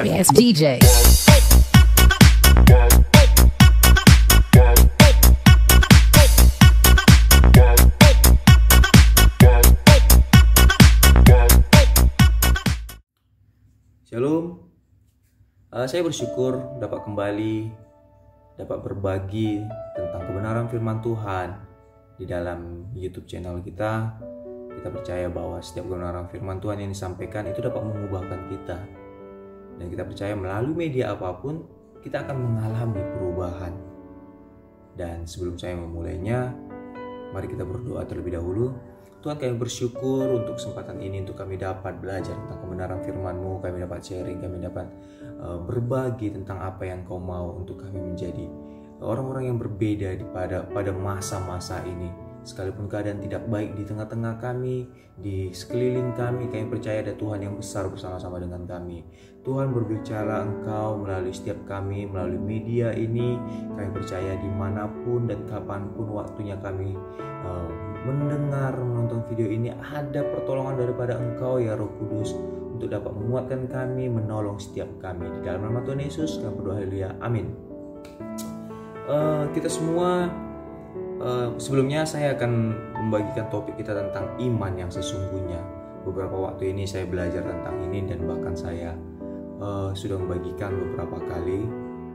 sorry ass DJ. Shalom, saya bersyukur dapat kembali, dapat berbagi tentang kebenaran firman Tuhan di dalam YouTube channel kita. Kita percaya bahwa setiap kebenaran firman Tuhan yang disampaikan itu dapat mengubahkan kita. Dan kita percaya melalui media apapun, kita akan mengalami perubahan. Dan sebelum saya memulainya, mari kita berdoa terlebih dahulu. Tuhan, kami bersyukur untuk kesempatan ini, untuk kami dapat belajar tentang kebenaran firman-Mu, kami dapat sharing, kami dapat berbagi tentang apa yang Kau mau untuk kami menjadi orang-orang yang berbeda pada masa-masa ini. Sekalipun keadaan tidak baik di tengah-tengah kami, di sekeliling kami percaya ada Tuhan yang besar bersama-sama dengan kami. Tuhan, berbicara Engkau melalui setiap kami, melalui media ini. Kami percaya dimanapun dan kapanpun waktunya kami mendengar, menonton video ini, ada pertolongan daripada Engkau ya Roh Kudus, untuk dapat menguatkan kami, menolong setiap kami. Di dalam nama Tuhan Yesus kami berdoa, haleluya, amin. Kita semua, sebelumnya saya akan membagikan topik kita tentang iman yang sesungguhnya. Beberapa waktu ini saya belajar tentang ini, dan bahkan saya sudah membagikan beberapa kali,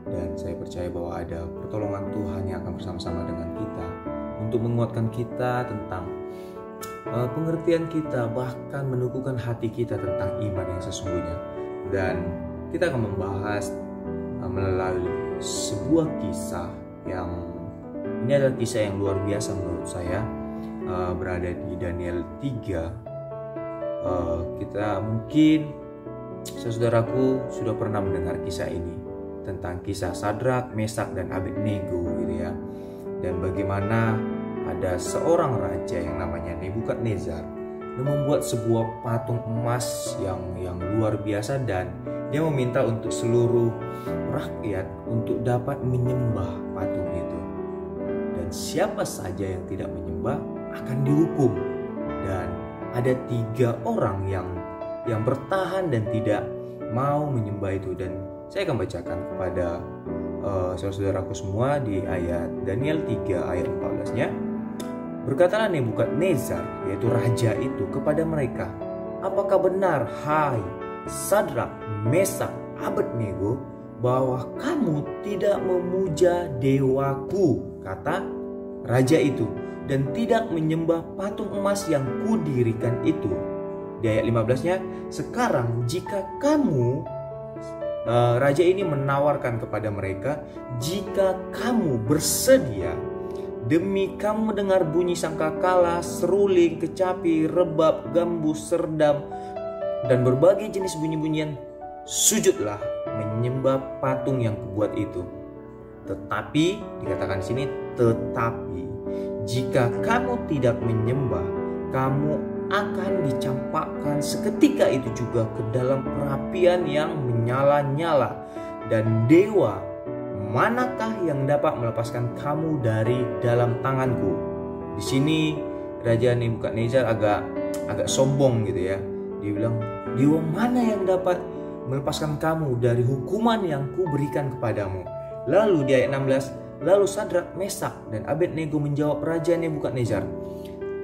dan saya percaya bahwa ada pertolongan Tuhan yang akan bersama-sama dengan kita untuk menguatkan kita tentang pengertian kita, bahkan meneguhkan hati kita tentang iman yang sesungguhnya. Dan kita akan membahas melalui sebuah kisah yang ini adalah kisah yang luar biasa menurut saya, berada di Daniel 3. Kita mungkin, saudaraku, sudah pernah mendengar kisah ini, tentang kisah Sadrak, Mesak, dan Abednego gitu ya. Dan bagaimana ada seorang raja yang namanya Nebukadnezar, yang membuat sebuah patung emas yang luar biasa, dan dia meminta untuk seluruh rakyat untuk dapat menyembah patung itu. Dan siapa saja yang tidak menyembah akan dihukum. Dan ada 3 orang yang bertahan dan tidak mau menyembah itu. Dan saya akan bacakan kepada saudara-saudaraku semua di ayat Daniel 3 ayat 14-nya. Berkatalah Nebukadnezar, yaitu raja itu, kepada mereka, apakah benar, hai Sadrak, Mesak, Abednego, bahwa kamu tidak memuja dewaku, kata raja itu, dan tidak menyembah patung emas yang kudirikan itu. Di ayat 15-nya, sekarang jika kamu, raja ini menawarkan kepada mereka, jika kamu bersedia, demi kamu mendengar bunyi sangkakala, seruling, kecapi, rebab, gambus, serdam, dan berbagai jenis bunyi-bunyian, sujudlah menyembah patung yang kubuat itu. Tetapi, dikatakan di sini, tetapi jika kamu tidak menyembah, kamu akan dicampakkan seketika itu juga ke dalam perapian yang menyala-nyala. Dan dewa manakah yang dapat melepaskan kamu dari dalam tanganku? Di sini Raja Nebukadnezar agak sombong gitu ya. Dia bilang, dewa mana yang dapat melepaskan kamu dari hukuman yang kuberikan kepadamu? Lalu di ayat 16, lalu Sadrak, Mesak, dan Abednego menjawab Raja Nebukadnezar,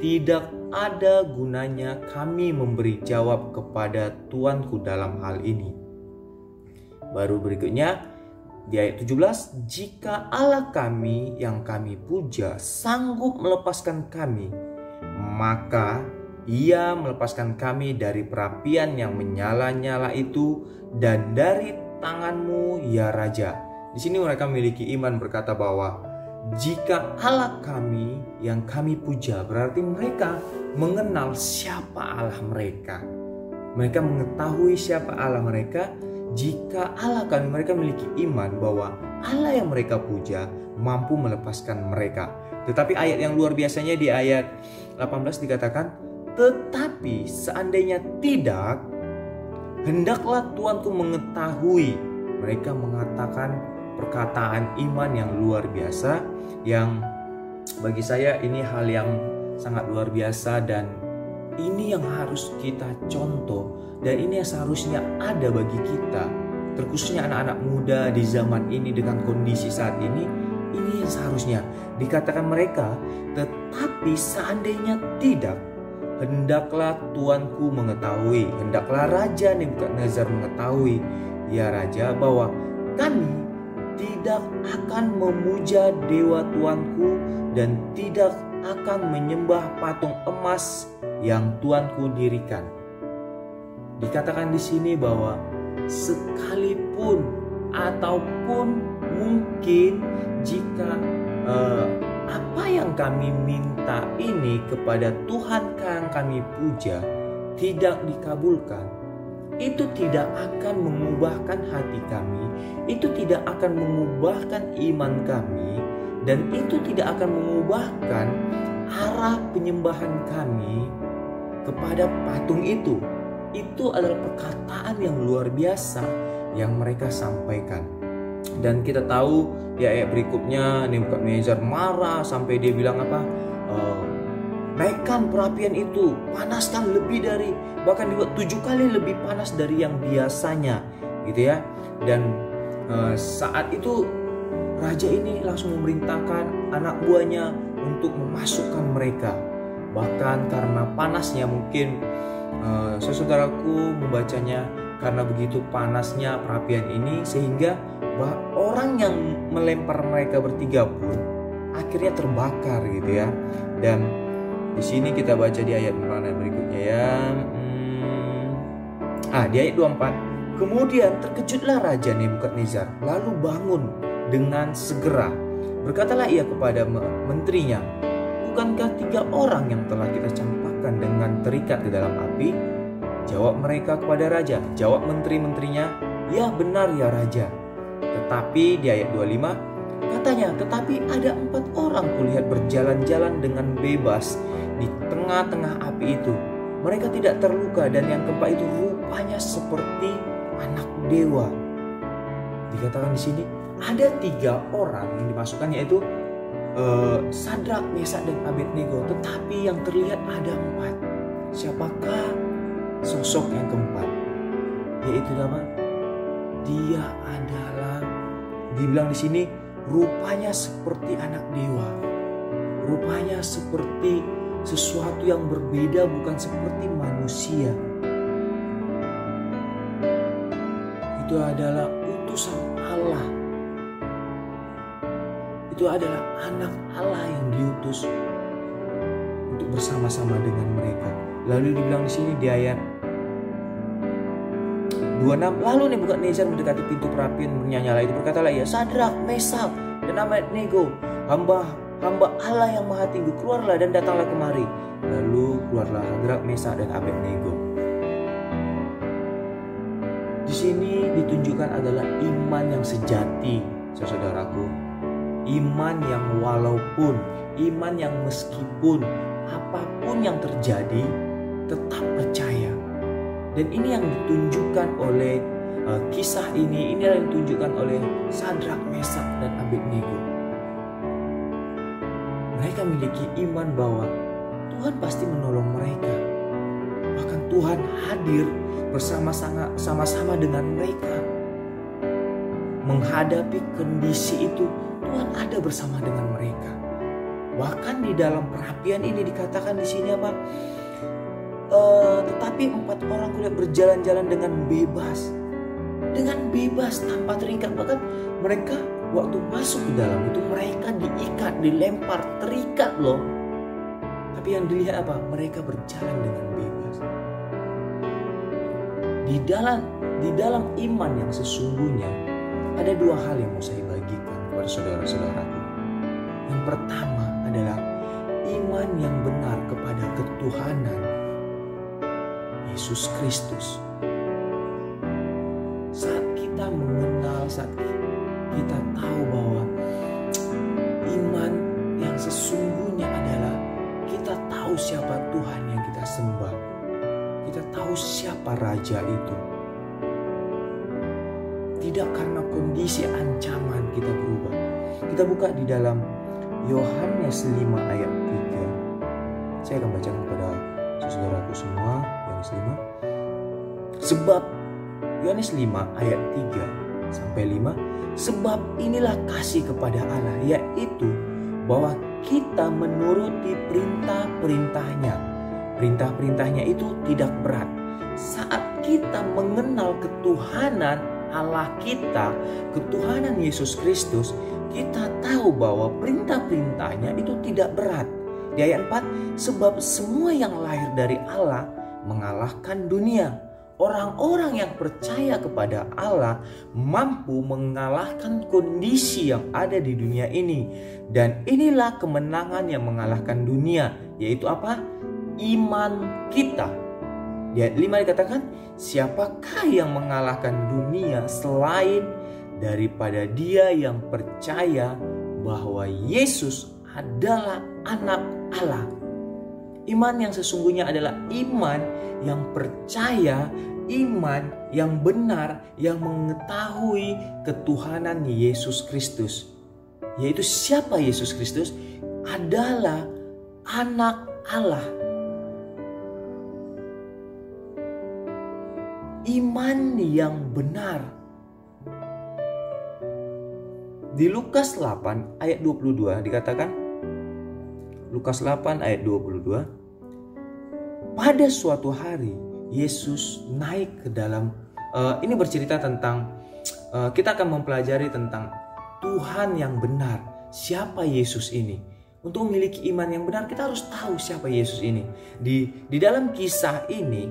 tidak ada gunanya kami memberi jawab kepada tuanku dalam hal ini. Baru berikutnya di ayat 17, jika Allah kami yang kami puja sanggup melepaskan kami, maka Ia melepaskan kami dari perapian yang menyala-nyala itu dan dari tanganmu ya Raja. Di sini mereka memiliki iman, berkata bahwa jika Allah kami yang kami puja, berarti mereka mengenal siapa Allah mereka. Mereka mengetahui siapa Allah mereka. Jika Allah kami, mereka memiliki iman bahwa Allah yang mereka puja mampu melepaskan mereka. Tetapi ayat yang luar biasanya di ayat 18 dikatakan, tetapi seandainya tidak, hendaklah tuanku mengetahui. Mereka mengatakan perkataan iman yang luar biasa, yang bagi saya ini hal yang sangat luar biasa, dan ini yang harus kita contoh, dan ini yang seharusnya ada bagi kita. terkhususnya anak-anak muda di zaman ini dengan kondisi saat ini yang seharusnya dikatakan mereka. Tetapi seandainya tidak, hendaklah tuanku mengetahui, hendaklah Raja Nebukadnezar mengetahui, ya Raja, bahwa kami tidak akan memuja dewa tuanku dan tidak akan menyembah patung emas yang tuanku dirikan. Dikatakan di sini bahwa sekalipun ataupun mungkin jika apa yang kami minta ini kepada Tuhan yang kami puja tidak dikabulkan, itu tidak akan mengubahkan hati kami, itu tidak akan mengubahkan iman kami, dan itu tidak akan mengubahkan arah penyembahan kami kepada patung itu. Itu adalah perkataan yang luar biasa yang mereka sampaikan. Dan kita tahu di ayat berikutnya Nebukadnezar marah sampai dia bilang apa? Naikkan perapian itu, panaskan lebih dari, bahkan dibuat 7 kali lebih panas dari yang biasanya, gitu ya. Dan saat itu raja ini langsung memerintahkan anak buahnya untuk memasukkan mereka. Bahkan karena panasnya, mungkin saudaraku membacanya, karena begitu panasnya perapian ini sehingga orang yang melempar mereka bertiga pun akhirnya terbakar, gitu ya. Dan di sini kita baca di ayat mana berikutnya ya. Di ayat 24. Kemudian terkejutlah Raja Nebukadnezar, lalu bangun dengan segera. Berkatalah ia kepada menterinya, bukankah 3 orang yang telah kita campakkan dengan terikat di dalam api? Jawab mereka kepada raja. Jawab menteri-menterinya, ya benar ya Raja. Tetapi di ayat 25 katanya, tetapi ada 4 orang kulihat berjalan-jalan dengan bebas di tengah-tengah api itu. Mereka tidak terluka, dan yang keempat itu rupanya seperti anak dewa. Dikatakan di sini ada 3 orang yang dimasukkan, yaitu Sadrak, Mesak, dan Abednego. Tetapi yang terlihat ada 4. Siapakah sosok yang keempat? Yaitu apa? Dia adalah, dibilang di sini, rupanya seperti anak dewa. Rupanya seperti sesuatu yang berbeda, bukan seperti manusia. Itu adalah utusan Allah. Itu adalah anak Allah yang diutus untuk bersama-sama dengan mereka. Lalu dibilang di sini di ayat 26, lalu Nebukadnezar mendekati pintu perapian menyala itu, berkatalah ia, Sadrak, Mesak, dan Abednego, hamba Allah yang maha tinggi, keluarlah dan datanglah kemari. Lalu keluarlah Sadrak, Mesak, dan Abednego. Di sini ditunjukkan adalah iman yang sejati, saudaraku. Iman yang walaupun, iman yang meskipun apapun yang terjadi tetap percaya. Dan ini yang ditunjukkan oleh kisah ini yang ditunjukkan oleh Sadrak, Mesak, dan Abednego. Mereka memiliki iman bahwa Tuhan pasti menolong mereka. Bahkan Tuhan hadir bersama-sama dengan mereka. Menghadapi kondisi itu, Tuhan ada bersama dengan mereka. Bahkan di dalam perapian ini dikatakan di sini apa? Tetapi 4 orang kulihat berjalan-jalan dengan bebas tanpa terikat. Bahkan mereka waktu masuk ke dalam itu mereka diikat, dilempar, terikat loh. Tapi yang dilihat apa? Mereka berjalan dengan bebas. Di dalam iman yang sesungguhnya ada 2 hal yang mau saya bagikan kepada saudara-saudaraku. Yang pertama adalah iman yang benar kepada ketuhanan Yesus Kristus. Saat kita mengenal, saat kita tahu bahwa iman yang sesungguhnya adalah kita tahu siapa Tuhan yang kita sembah. Kita tahu siapa Raja itu. Tidak karena kondisi ancaman kita berubah. Kita buka di dalam Yohanes 5 ayat 3. Saya akan bacakan kepada saudaraku semua. Yohanes 5. Sebab Yohanes 5 ayat 3 sampai 5, sebab inilah kasih kepada Allah, yaitu bahwa kita menuruti perintah-perintahnya. Perintah-perintahnya itu tidak berat. Saat kita mengenal ketuhanan Allah kita, ketuhanan Yesus Kristus, kita tahu bahwa perintah-perintahnya itu tidak berat. Di ayat 4, sebab semua yang lahir dari Allah mengalahkan dunia. Orang-orang yang percaya kepada Allah mampu mengalahkan kondisi yang ada di dunia ini. Dan inilah kemenangan yang mengalahkan dunia, yaitu apa? Iman kita. Di ayat 5 dikatakan, siapakah yang mengalahkan dunia selain daripada dia yang percaya bahwa Yesus adalah anak Allah. Iman yang sesungguhnya adalah iman yang percaya, iman yang benar, yang mengetahui ketuhanan Yesus Kristus. Yaitu siapa Yesus Kristus? Adalah anak Allah. Iman yang benar. Di Lukas 8 ayat 22 dikatakan, Lukas 8 ayat 22, pada suatu hari Yesus naik ke dalam, ini bercerita tentang, kita akan mempelajari tentang Tuhan yang benar. Siapa Yesus ini? Untuk memiliki iman yang benar kita harus tahu siapa Yesus ini. Di dalam kisah ini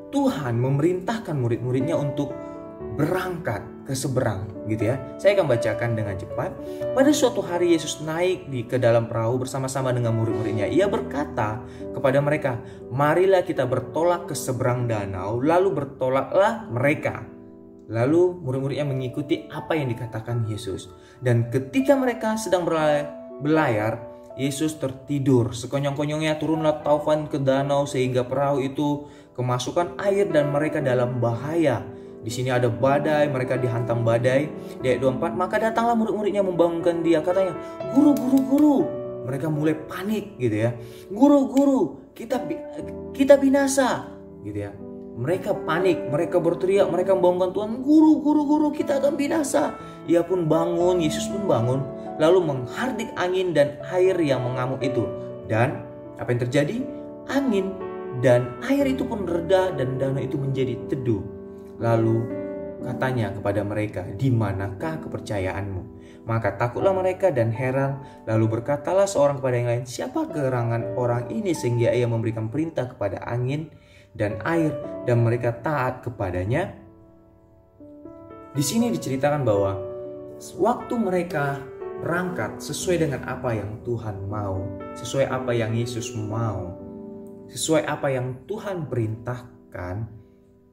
Tuhan memerintahkan murid-muridnya untuk berangkat ke seberang, gitu ya. Saya akan bacakan dengan cepat. Pada suatu hari Yesus naik ke dalam perahu bersama-sama dengan murid-muridnya. Ia berkata kepada mereka, marilah kita bertolak ke seberang danau. Lalu bertolaklah mereka. Lalu murid-muridnya mengikuti apa yang dikatakan Yesus. Dan ketika mereka sedang berlayar, Yesus tertidur. Sekonyong-konyongnya turunlah taufan ke danau sehingga perahu itu kemasukan air dan mereka dalam bahaya. Di sini ada badai, mereka dihantam badai. Di ayat 24, maka datanglah murid-muridnya membangunkan dia. Katanya, guru, guru, guru. Mereka mulai panik gitu ya. Guru, guru, kita binasa gitu ya. Mereka panik, mereka berteriak, mereka membangunkan Tuhan. Guru, guru, guru, kita akan binasa. Ia pun bangun, Yesus pun bangun. Lalu menghardik angin dan air yang mengamuk itu. Dan apa yang terjadi? Angin dan air itu pun reda dan danau itu menjadi teduh. Lalu katanya kepada mereka, di manakah kepercayaanmu? Maka takutlah mereka dan heran. Lalu berkatalah seorang kepada yang lain, siapa gerangan orang ini sehingga ia memberikan perintah kepada angin dan air dan mereka taat kepadanya? Di sini diceritakan bahwa waktu mereka berangkat sesuai dengan apa yang Tuhan mau, sesuai apa yang Yesus mau, sesuai apa yang Tuhan perintahkan,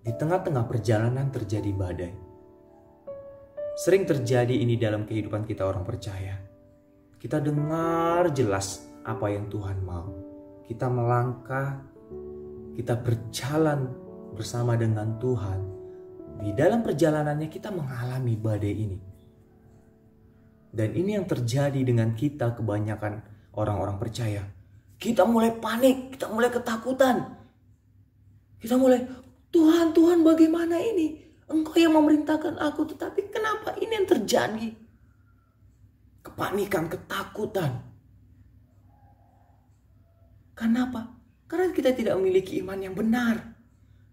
di tengah-tengah perjalanan terjadi badai. Sering terjadi ini dalam kehidupan kita orang percaya. Kita dengar jelas apa yang Tuhan mau. Kita melangkah, kita berjalan bersama dengan Tuhan. Di dalam perjalanannya kita mengalami badai ini. Dan ini yang terjadi dengan kita kebanyakan orang-orang percaya. Kita mulai panik, kita mulai ketakutan. Kita mulai, Tuhan, Tuhan bagaimana ini? Engkau yang memerintahkan aku, tetapi kenapa ini yang terjadi? Kepanikan, ketakutan. Kenapa? Karena kita tidak memiliki iman yang benar.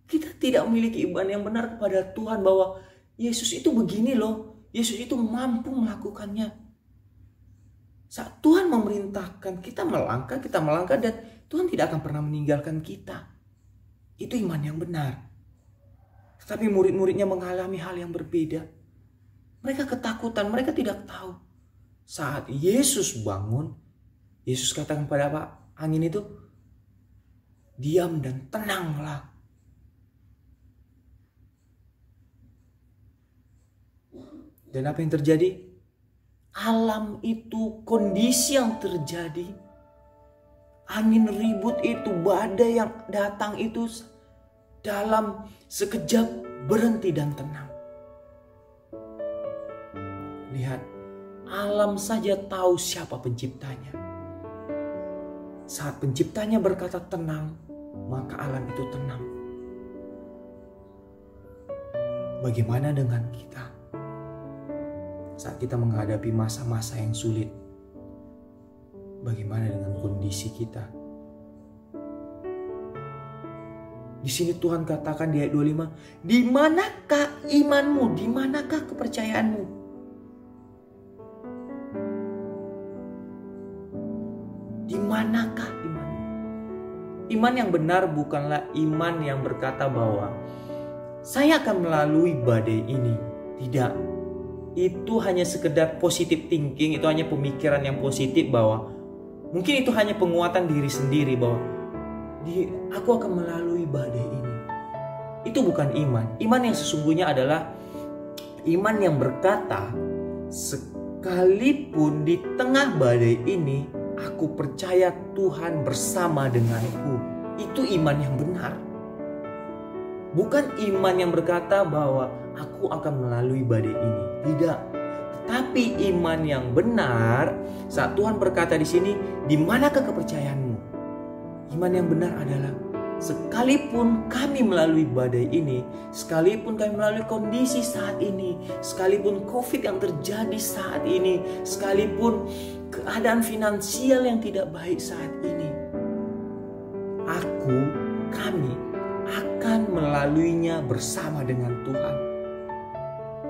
Kita tidak memiliki iman yang benar kepada Tuhan bahwa Yesus itu begini loh. Yesus itu mampu melakukannya. Saat Tuhan memerintahkan kita melangkah dan Tuhan tidak akan pernah meninggalkan kita. Itu iman yang benar. Tetapi murid-muridnya mengalami hal yang berbeda. Mereka ketakutan, mereka tidak tahu. Saat Yesus bangun, Yesus katakan kepada apa? Angin itu, diam dan tenanglah. Dan apa yang terjadi? Alam itu, kondisi yang terjadi, angin ribut itu, badai yang datang itu dalam sekejap berhenti dan tenang. Lihat, alam saja tahu siapa penciptanya. Saat penciptanya berkata tenang, maka alam itu tenang. bagaimana dengan kita saat kita menghadapi masa-masa yang sulit? Bagaimana dengan kondisi kita? Di sini Tuhan katakan di ayat 25, di manakah imanmu? Di manakah kepercayaanmu? Di manakah imanmu? Iman yang benar bukanlah iman yang berkata bahwa saya akan melalui badai ini. Tidak. Itu hanya sekedar positive thinking, itu hanya pemikiran yang positif bahwa mungkin itu hanya penguatan diri sendiri bahwa aku akan melalui badai ini. Itu bukan iman. Iman yang sesungguhnya adalah iman yang berkata, sekalipun di tengah badai ini, aku percaya Tuhan bersama denganku. Itu iman yang benar. Bukan iman yang berkata bahwa aku akan melalui badai ini. Tidak. Tetapi iman yang benar, saat Tuhan berkata di sini, di manakah kepercayaanmu? Iman yang benar adalah sekalipun kami melalui badai ini, sekalipun kami melalui kondisi saat ini, sekalipun COVID yang terjadi saat ini, sekalipun keadaan finansial yang tidak baik saat ini, kami akan melaluinya bersama dengan Tuhan.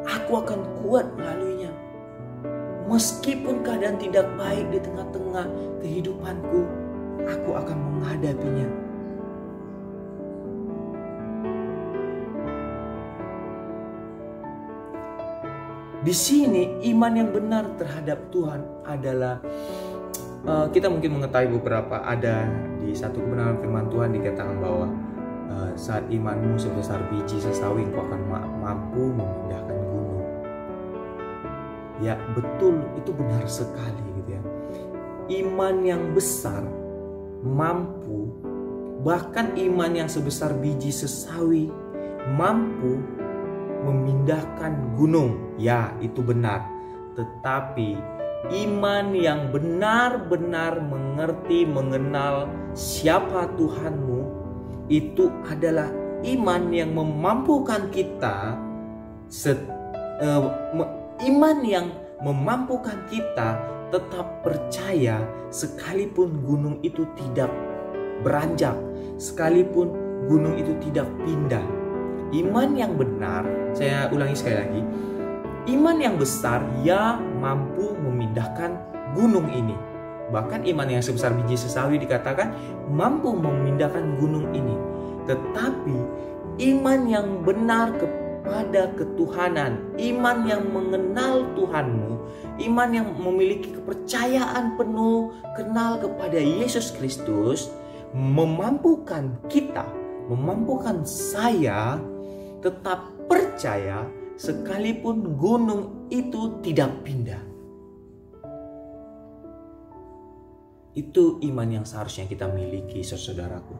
Aku akan kuat melaluinya. Meskipun keadaan tidak baik di tengah-tengah kehidupanku, aku akan menghadapinya. Di sini iman yang benar terhadap Tuhan adalah kita mungkin mengetahui beberapa ada di satu kebenaran firman Tuhan dikatakan bahwa saat imanmu sebesar biji sesawi engkau akan mampu memindahkan gunung. Ya betul, itu benar sekali gitu ya. Iman yang besar mampu, bahkan iman yang sebesar biji sesawi mampu memindahkan gunung. Ya, itu benar. Tetapi iman yang benar-benar mengerti, mengenal siapa Tuhanmu, itu adalah iman yang memampukan kita iman yang memampukan kita tetap percaya sekalipun gunung itu tidak beranjak, sekalipun gunung itu tidak pindah. Iman yang benar, saya ulangi sekali lagi, iman yang besar ya mampu memindahkan gunung ini. Bahkan iman yang sebesar biji sesawi dikatakan mampu memindahkan gunung ini. Tetapi iman yang benar kepada ketuhanan, iman yang mengenal Tuhanmu, iman yang memiliki kepercayaan penuh kenal kepada Yesus Kristus, memampukan kita, memampukan saya tetap percaya sekalipun gunung itu tidak pindah. Itu iman yang seharusnya kita miliki, saudaraku.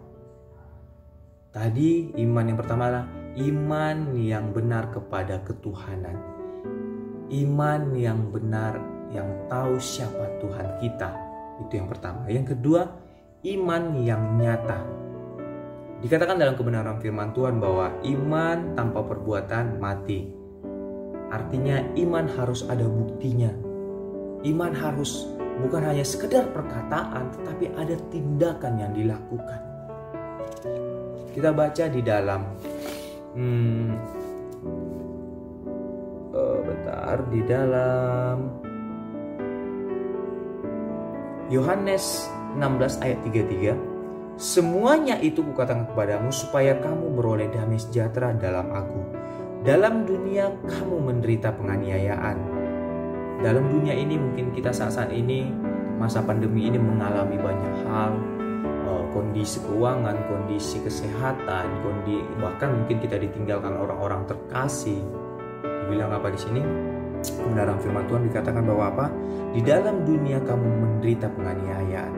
Tadi iman yang pertama adalah iman yang benar kepada ketuhanan. Iman yang benar yang tahu siapa Tuhan kita. Itu yang pertama. Yang kedua, iman yang nyata. Dikatakan dalam kebenaran firman Tuhan bahwa iman tanpa perbuatan mati. Artinya iman harus ada buktinya. Iman harus bukan hanya sekedar perkataan, tetapi ada tindakan yang dilakukan. Kita baca di dalam di dalam Yohanes 16 ayat 33. Semuanya itu kukatakan kepadamu supaya kamu beroleh damai sejahtera dalam aku. Dalam dunia kamu menderita penganiayaan. Dalam dunia ini mungkin kita saat ini masa pandemi ini mengalami banyak hal, kondisi keuangan, kondisi kesehatan, bahkan mungkin kita ditinggalkan orang-orang terkasih. Dibilang apa di sini? Kebenaran firman Tuhan dikatakan bahwa apa? Di dalam dunia kamu menderita penganiayaan,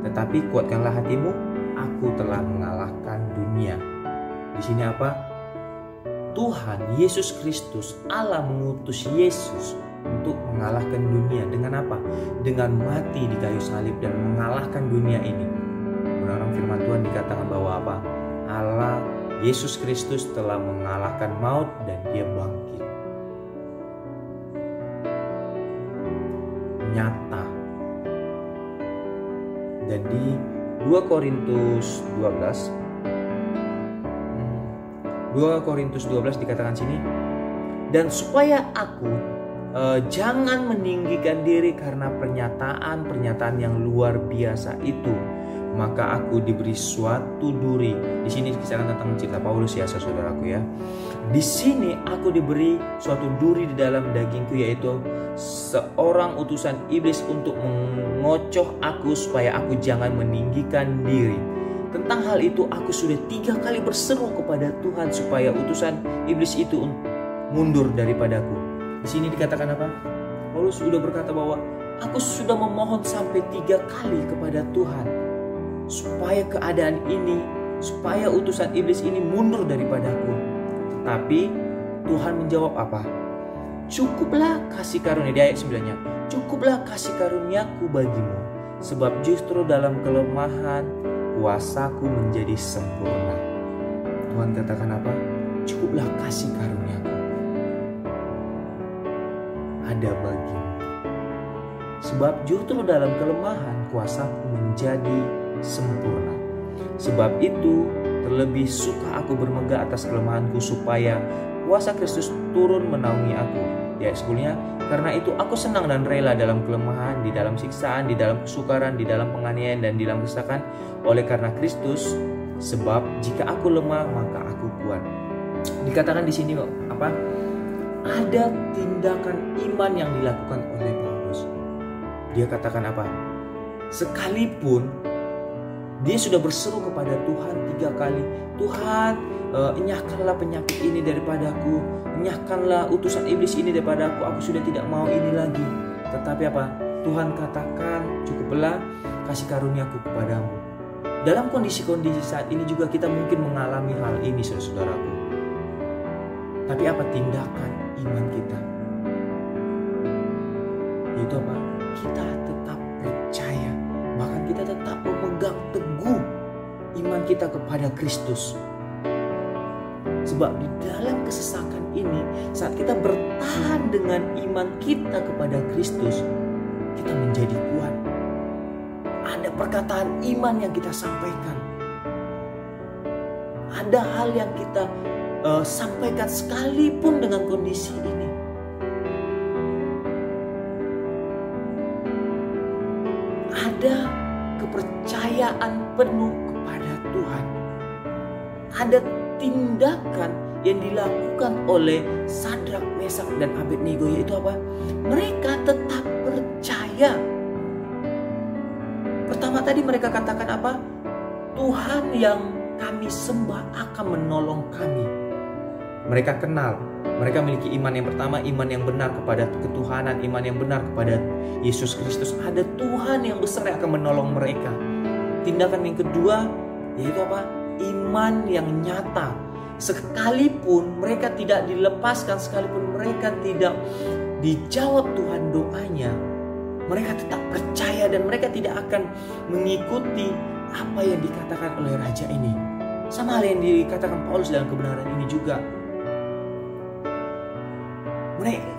tetapi kuatkanlah hatimu, aku telah mengalahkan dunia. Di sini apa? Tuhan Yesus Kristus, Allah mengutus Yesus untuk mengalahkan dunia. Dengan apa? Dengan mati di kayu salib dan mengalahkan dunia ini. Kebenaran firman Tuhan dikatakan bahwa apa? Allah Yesus Kristus telah mengalahkan maut dan dia bangkit. Nyata. Dan di 2 Korintus 12 dikatakan sini, dan supaya aku jangan meninggikan diri karena pernyataan yang luar biasa itu, maka aku diberi suatu duri. Di sini kisahkan tentang cerita Paulus ya, saudaraku ya. Di sini aku diberi suatu duri di dalam dagingku, yaitu seorang utusan iblis untuk mengocoh aku supaya aku jangan meninggikan diri. Tentang hal itu aku sudah 3 kali berseru kepada Tuhan supaya utusan iblis itu mundur daripadaku. Di sini dikatakan apa? Paulus sudah berkata bahwa aku sudah memohon sampai 3 kali kepada Tuhan supaya keadaan ini, supaya utusan iblis ini mundur daripadaku. Tetapi Tuhan menjawab apa? Cukuplah kasih karunia, di ayat 9-nya. Cukuplah kasih karuniaku bagimu, sebab justru dalam kelemahan kuasaku menjadi sempurna. Tuhan katakan apa? Cukuplah kasih karuniaku ada bagimu, sebab justru dalam kelemahan kuasaku menjadi sempurna. Sebab itu terlebih suka aku bermegah atas kelemahanku, supaya kuasa Kristus turun menaungi aku. Di ayat 10-nya, karena itu aku senang dan rela dalam kelemahan, di dalam siksaan, di dalam kesukaran, di dalam penganiayaan, dan di dalam kesesakan oleh karena Kristus. Sebab jika aku lemah maka aku kuat. Dikatakan di sini apa? Ada tindakan iman yang dilakukan oleh Paulus. Dia katakan apa? Sekalipun dia sudah berseru kepada Tuhan 3 kali, Tuhan, enyahkanlah penyakit ini daripadaku, enyahkanlah utusan iblis ini daripadaku, aku sudah tidak mau ini lagi. Tetapi apa? Tuhan katakan, cukuplah kasih karuniaku kepadamu. Dalam kondisi-kondisi saat ini juga kita mungkin mengalami hal ini, saudaraku. Tapi apa tindakan iman kita? Yaitu apa? Kita tetap percaya, bahkan kita tetap memegang teguh iman kita kepada Kristus. Sebab di dalam kesesakan ini, saat kita bertahan dengan iman kita kepada Kristus, kita menjadi kuat. Ada perkataan iman yang kita sampaikan. Ada hal yang kita sampaikan sekalipun dengan kondisi ini. Ada kepercayaan penuh kepada Tuhan. Ada tindakan yang dilakukan oleh Sadrak, Mesak, dan Abednego, yaitu apa? Mereka tetap percaya. Pertama tadi mereka katakan apa? Tuhan yang kami sembah akan menolong kami. Mereka kenal, mereka memiliki iman yang pertama, iman yang benar kepada ketuhanan, iman yang benar kepada Yesus Kristus. Ada Tuhan yang besar yang akan menolong mereka. Tindakan yang kedua yaitu apa? Iman yang nyata. Sekalipun mereka tidak dilepaskan, sekalipun mereka tidak dijawab Tuhan doanya, mereka tetap percaya dan mereka tidak akan mengikuti apa yang dikatakan oleh raja ini. Sama hal yang dikatakan Paulus dalam kebenaran ini juga.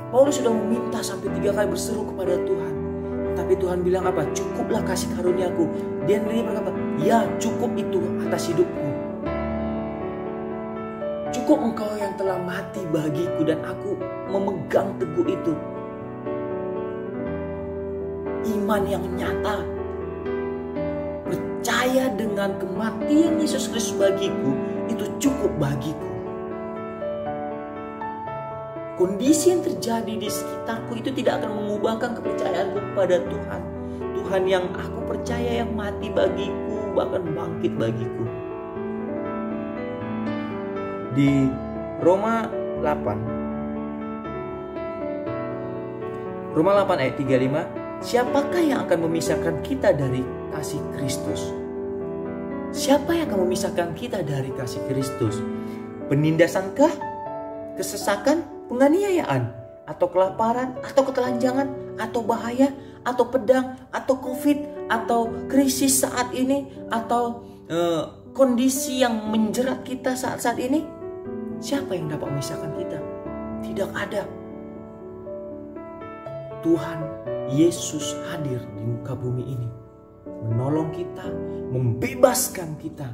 Paulus sudah meminta sampai 3 kali berseru kepada Tuhan. Tapi Tuhan bilang apa? Cukuplah kasih karuniaku. Dia sendiri berkata, ya cukup itu atas hidupku. Cukup engkau yang telah mati bagiku dan aku memegang teguh itu. Iman yang nyata. Percaya dengan kematian Yesus Kristus bagiku, itu cukup bagiku. Kondisi yang terjadi di sekitarku itu tidak akan mengubahkan kepercayaanku kepada Tuhan. Tuhan yang aku percaya yang mati bagiku, bahkan bangkit bagiku. Di Roma 8 ayat 35, siapakah yang akan memisahkan kita dari kasih Kristus? Siapa yang akan memisahkan kita dari kasih Kristus? Penindasankah? Kesesakan? Penganiayaan? Atau kelaparan? Atau ketelanjangan? Atau bahaya? Atau pedang? Atau COVID? Atau krisis saat ini? Atau kondisi yang menjerat kita saat-saat ini, siapa yang dapat memisahkan kita? Tidak ada. Tuhan Yesus hadir di muka bumi ini, menolong kita, membebaskan kita.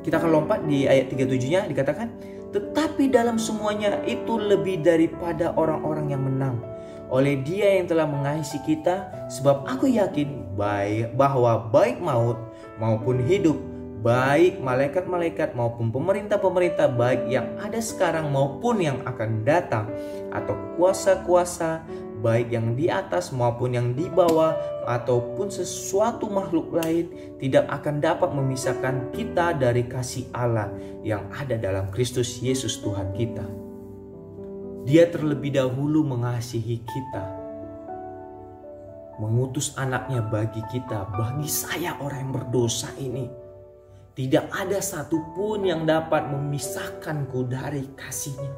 Kita akan lompat di ayat 37-nya, dikatakan, tetapi dalam semuanya itu lebih daripada orang-orang yang menang oleh Dia yang telah mengasihi kita, sebab aku yakin bahwa baik maut maupun hidup, baik malaikat-malaikat maupun pemerintah-pemerintah, baik yang ada sekarang maupun yang akan datang, atau kuasa-kuasa, baik yang di atas maupun yang di bawah, ataupun sesuatu makhluk lain, tidak akan dapat memisahkan kita dari kasih Allah yang ada dalam Kristus Yesus Tuhan kita. Dia terlebih dahulu mengasihi kita, mengutus anaknya bagi kita, bagi saya orang yang berdosa ini. Tidak ada satupun yang dapat memisahkanku dari kasih-Nya.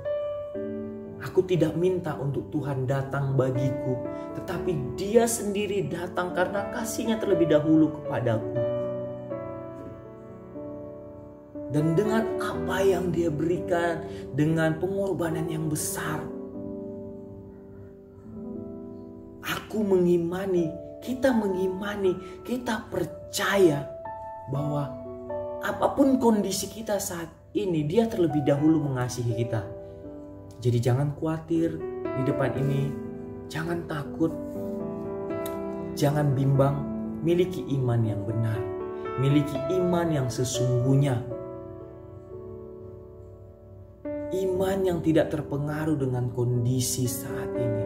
Aku tidak minta untuk Tuhan datang bagiku, tetapi Dia sendiri datang karena kasih-Nya terlebih dahulu kepadaku. Dan dengan apa yang Dia berikan, dengan pengorbanan yang besar, aku mengimani, kita percaya bahwa apapun kondisi kita saat ini, Dia terlebih dahulu mengasihi kita. Jadi jangan khawatir di depan ini, jangan takut, jangan bimbang. Miliki iman yang benar, miliki iman yang sesungguhnya. Iman yang tidak terpengaruh dengan kondisi saat ini.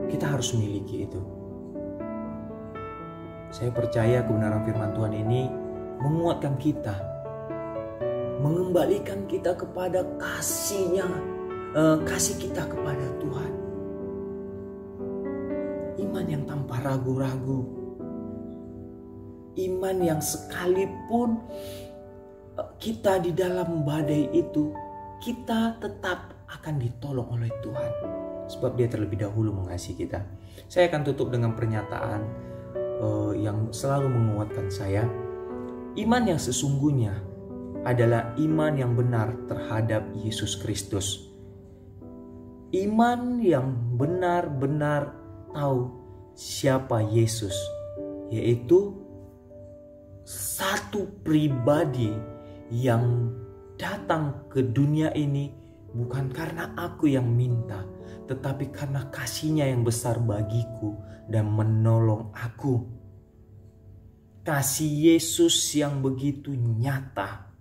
Kita harus miliki itu. Saya percaya kebenaran firman Tuhan ini menguatkan kita, mengembalikan kita kepada kasih-Nya, kasih kita kepada Tuhan. Iman yang tanpa ragu-ragu. Iman yang sekalipun kita di dalam badai itu, kita tetap akan ditolong oleh Tuhan. Sebab Dia terlebih dahulu mengasihi kita. Saya akan tutup dengan pernyataan yang selalu menguatkan saya. Iman yang sesungguhnya adalah iman yang benar terhadap Yesus Kristus. Iman yang benar-benar tahu siapa Yesus, yaitu satu pribadi yang datang ke dunia ini bukan karena aku yang minta, tetapi karena kasih-Nya yang besar bagiku dan menolong aku. Kasih Yesus yang begitu nyata,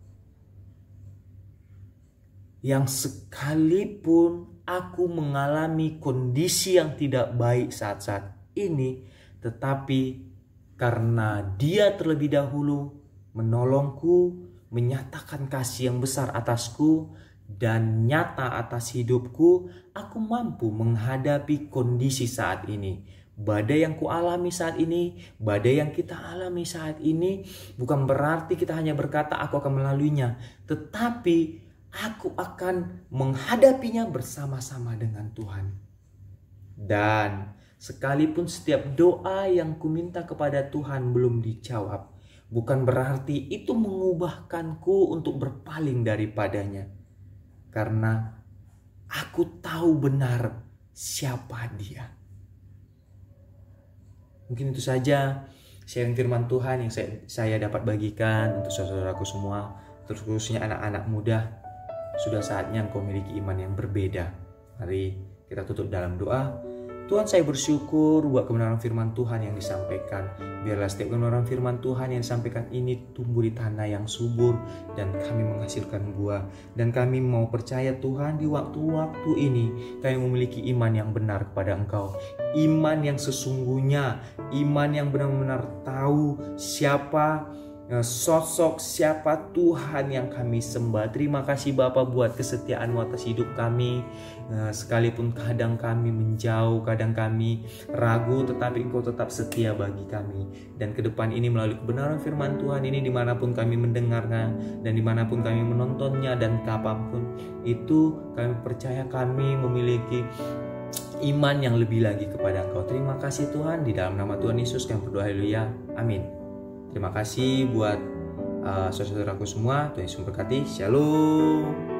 yang sekalipun aku mengalami kondisi yang tidak baik saat-saat ini, tetapi karena Dia terlebih dahulu menolongku, menyatakan kasih yang besar atasku dan nyata atas hidupku, aku mampu menghadapi kondisi saat ini. Badai yang kualami saat ini, badai yang kita alami saat ini, bukan berarti kita hanya berkata aku akan melaluinya, tetapi aku akan menghadapinya bersama-sama dengan Tuhan. Dan sekalipun setiap doa yang kuminta kepada Tuhan belum dijawab, bukan berarti itu mengubahkanku untuk berpaling daripadanya. Karena aku tahu benar siapa Dia. Mungkin itu saja sharing firman Tuhan yang saya dapat bagikan untuk saudaraku semua, terkhususnya anak-anak muda. Sudah saatnya engkau memiliki iman yang berbeda. Mari kita tutup dalam doa. Tuhan, saya bersyukur buat kebenaran firman Tuhan yang disampaikan. Biarlah setiap kebenaran firman Tuhan yang disampaikan ini tumbuh di tanah yang subur dan kami menghasilkan buah. Dan kami mau percaya Tuhan, di waktu-waktu ini kami memiliki iman yang benar kepada Engkau. Iman yang sesungguhnya, iman yang benar-benar tahu siapa sosok, siapa Tuhan yang kami sembah. Terima kasih Bapa buat kesetiaan-Mu atas hidup kami. Sekalipun kadang kami menjauh, kadang kami ragu, tetapi Engkau tetap setia bagi kami. Dan ke depan ini melalui kebenaran firman Tuhan ini, dimanapun kami mendengarnya dan dimanapun kami menontonnya dan kapanpun itu, kami percaya kami memiliki iman yang lebih lagi kepada Engkau. Terima kasih Tuhan, di dalam nama Tuhan Yesus kami berdoa, haleluya, amin. Terima kasih buat saudaraku semua, Tuhan Yesus memberkati. Shalom.